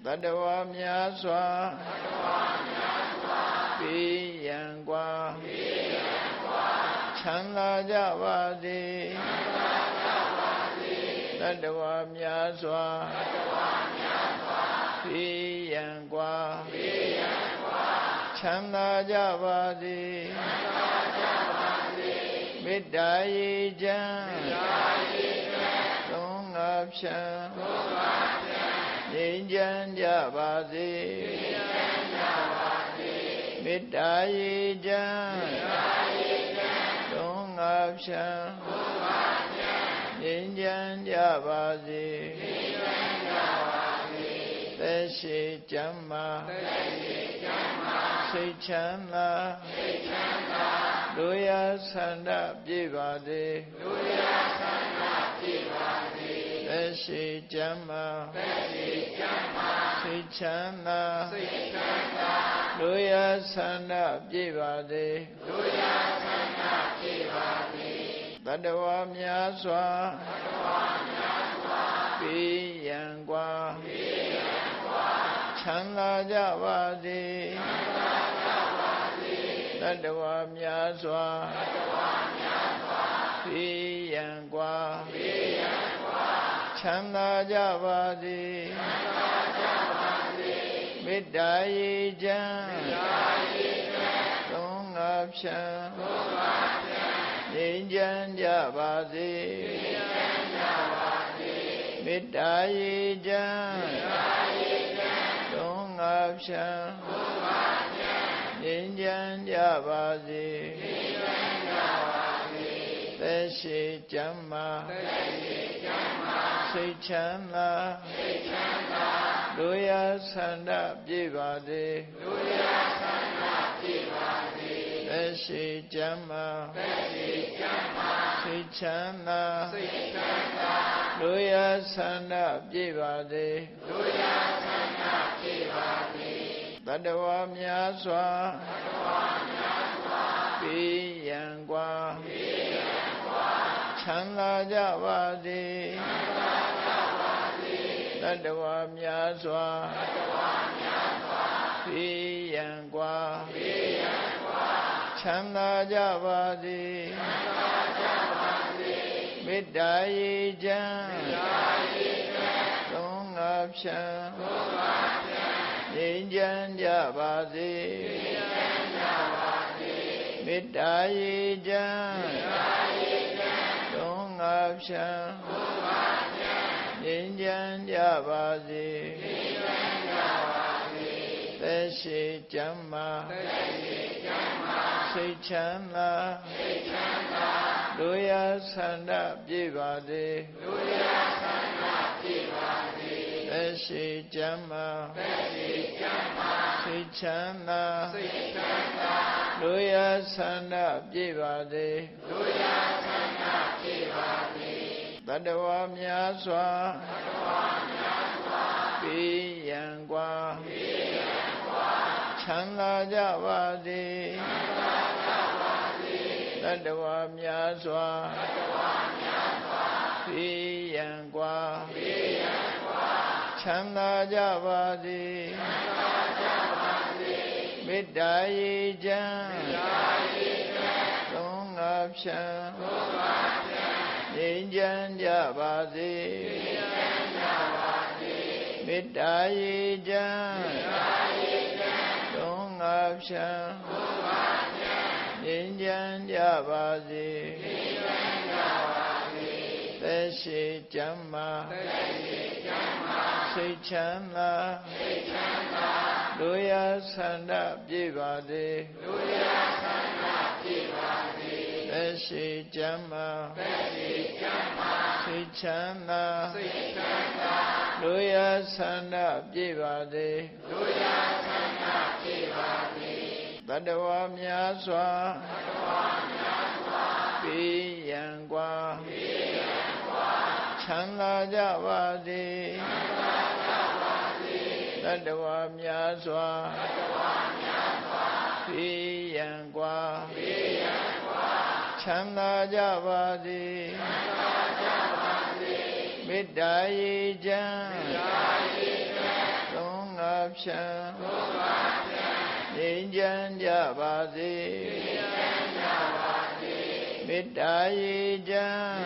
တတဝါများစွာပေးရန်กว่าချမ်းသာကြပါစေတတဝါများစွာပေးရန်กว่าချမ်းသာကြပါစေမေတ္တာရေချမ်းသုံးငါဖြံငြိမ်းချမ်းကြပါစေမေတ္တာရေချမ်းသုံးငါဖြံငြိမ်းချမ်းကြပါစေသက်ရှိကျမ်းမာစိတ်ချမ်းသာလူရဆန္ဒပြည့်ပါစေသက်ရှိကျမ်းမာစိတ်ချမ်းသာလူရဆန္ဒပြည့်ပါစေတတဝါများစွာပေးရန်กว่าချမ်းသာကြပါစေတတဝါများစွာပေးရန်กว่าချမ်းသာကြပါစေမေတ္တာရေချမ်းသုံးငါဖြံငြိမ်းချမ်းကြပါစေမေတ္တာရေချမ်းသုံးငါဖြံငြိမ်းချမ်းကြပါစေသက်ရှိကျမ်းမာစိတ်ချမ်းသာလူရဆန္ဒပြည့်ပါစေသက်ရှိကျမ်းမာစိတ်ချမ်းသာလူရဆန္ဒပြည့်ပါစေတတဝါများစွာပေးရန်กว่าချမ်းသာကြပါစေတတဝါများစွာပေးရန်กว่าချမ်းသာကြပါစေမေတ္တာရေချမ်းသုံးငါဖြံငြိမ်းချမ်းကြပါစေမေတ္တာရေချမ်းသုံးငါဖြံငြိမ်းချမ်းကြပါစေသက်ရှိကျမ်းမာစိတ်ချမ်းသာလူရဆန္ဒပြည့်ပါစေသက်ရှိကျမ်းမာစိတ်ချမ်းသာလူရဆန္ဒပြည့်ပါစေတတဝါများစွာပေးရန်กว่าချမ်းသာကြပါစေတတဝါများစွာပေးရန်กว่าချမ်းသာကြပါစေမေတ္တာရေချမ်းသုံးငါဖြံငြိမ်းချမ်းကြပါစေမေတ္တာရေချမ်းသုံးငါဖြံငြိမ်းချမ်းကြပါစေသက်ရှိကျမ်းမာစိတ်ချမ်းသာလူရဆန္ဒပြည့်ပါစေသက်ရှိကျမ်းမာစိတ်ချမ်းသာလူရဆန္ဒပြည့်ပါစေတတဝါများစွာပေးရန်กว่าချမ်းသာကြပါစေတတဝါများစွာပေးရန်กว่าချမ်းသာကြပါစေမေတ္တာရေချမ်းသုံး ဖြံငြိမ်းချမ်းကြပါစေမေတ္တာရေချမ်း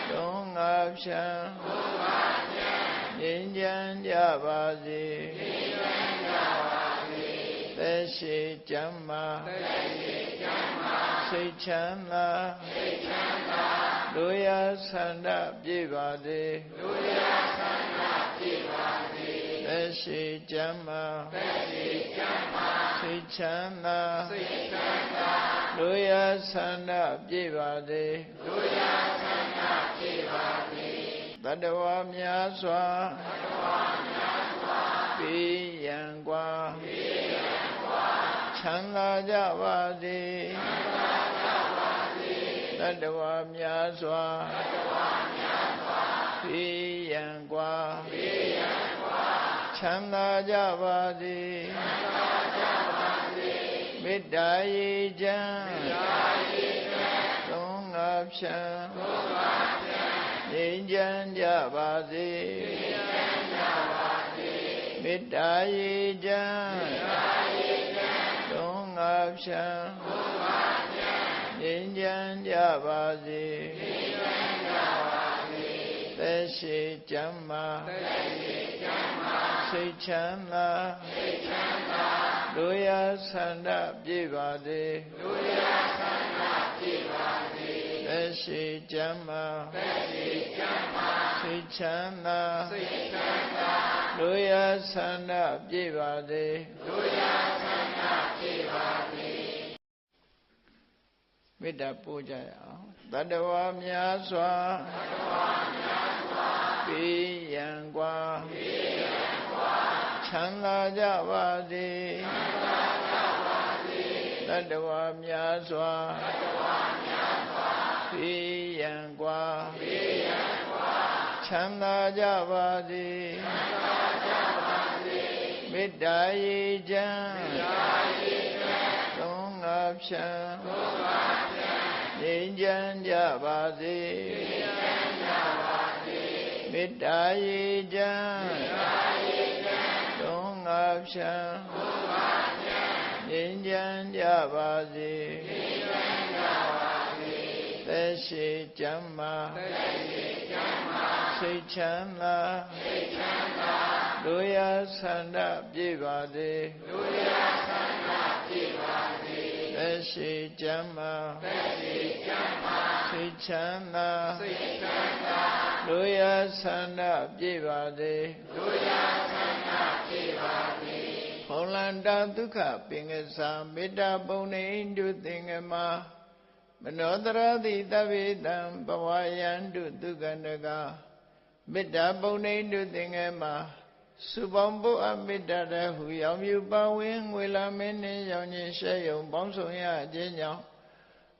တွန်းငါဖြံငြိမ်းချမ်းကြပါစေသက်ရှိကျမ်းမာစိတ်ချမ်းသာလူရဆန္ဒပြည့်ပါစေသက်ရှိကျမ်းမာစိတ်ချမ်းသာလူရဆန္ဒပြည့်ပါစေတတ္တဝါများစွာပြီးရန်กว่าချမ်းသာကြပါစေတတ္တဝါများစွာပြီးရန်กว่าချမ်းသာကြပါစေမေတ္တာရေချမ်းသုံးငါဖြံငြိမ်းချမ်းကြပါစေမေတ္တာရေချမ်းသုံးငါဖြံငြိမ်းချမ်းကြပါစေသက်ရှိကျမ်းမာစိတ်ချမ်းသာလူရဆန္ဒပြည့်ပါစေသက်ရှိကျမ်းမာစိတ်ချမ်းသာလူရဆန္ဒပြည့်ပါစေမေတ္တာပို့ကြရအောင်တတ္တဝါများစွာပြီးရန်กว่าချမ်းသာကြပါစေတတ္တဝါများစွာပြီးရန်กว่าချမ်းသာကြပါစေမေတ္တာရေချမ်းသုံးငါဖြံငြိမ်းချမ်းကြပါစေမေတ္တာရေချမ်းသုံးငါဖြံငြိမ်းချမ်းကြပါစေသက်ရှိကျမ်းမာစိတ်ချမ်းသာလူရဆန္ဒပြည့်ပါစေသက်ရှိကျမ်းမာစိတ်ချမ်းသာလူရဆန္ဒပြည့်ပါစေဘုံလန္တဒုက္ခပင်ကစားမေတ္တာပုံနေတုသင်္ကမမနောတရတိတဗ္ဗေတံဘဝယန္တုဒုက္ခန္တကမေတ္တာပုံနေတုသင်္ကမစုပေါင်းပုအမေတ္တာတဟုရောင်မြူပါဝင်ငွေလာမင်းနှင့်ရောင်ချင်းရှဲယုံပေါင်းဆောင်ရခြင်းကြောင့်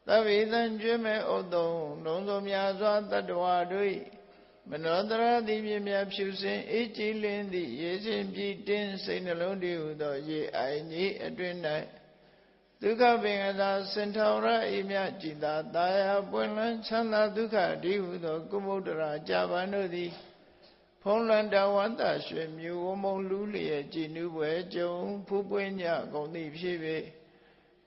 သဗ္ဗေတံကျွေးမဲ့ဥဒ္ဒုံလုံးစုံများစွာတတ္တဝါတို့မနောတရတိပြည့်မြတ်ဖြူစင်အေးကြည်လင်းသည့်ရေစဉ်ပြည့်တင်းစိတ်နှလုံးတည်ဟူသောရေအိုင်ကြီးအတွင်၌ဒုက္ခပင်ကသာစင်ထောင်ရအိမြကြည်သာတာယာပွင့်လန်းချမ်းသာဒုက္ခတည်ဟူသောကုမုဒ္ဒရာကြာပန်တို့သည်ဖုံးလွန်တဝန္တရွှေမြူဝမုံလူလျက်ကြည်နူးပွဲကြုံဖူးပွင့်ညကုန်သည်ဖြစ်၍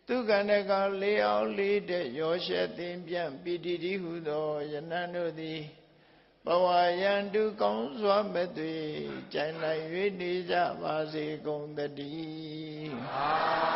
ဒုက္ခန္တကလေးအောင်လေးတဲ့ရောရှက်သိမ့်ပြန်ပိတိတိဟုသောယနံတို့သည်ဘဝယန္တုကောင်းစွာမဲ့သွေကြိုင်လိုက်၍နေကြပါစေကုန်တည်း